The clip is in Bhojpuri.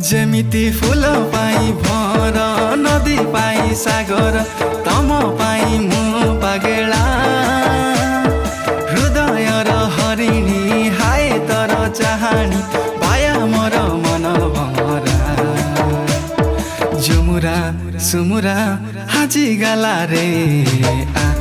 जेमिति फुल पाई भर नदी पाई सागर तम पाई मु पागेला हृदय र हरिणी हाय तर चाहनी पाया मोर मन भमरा जुमुरा सुमुरा हाजी गाला रे आ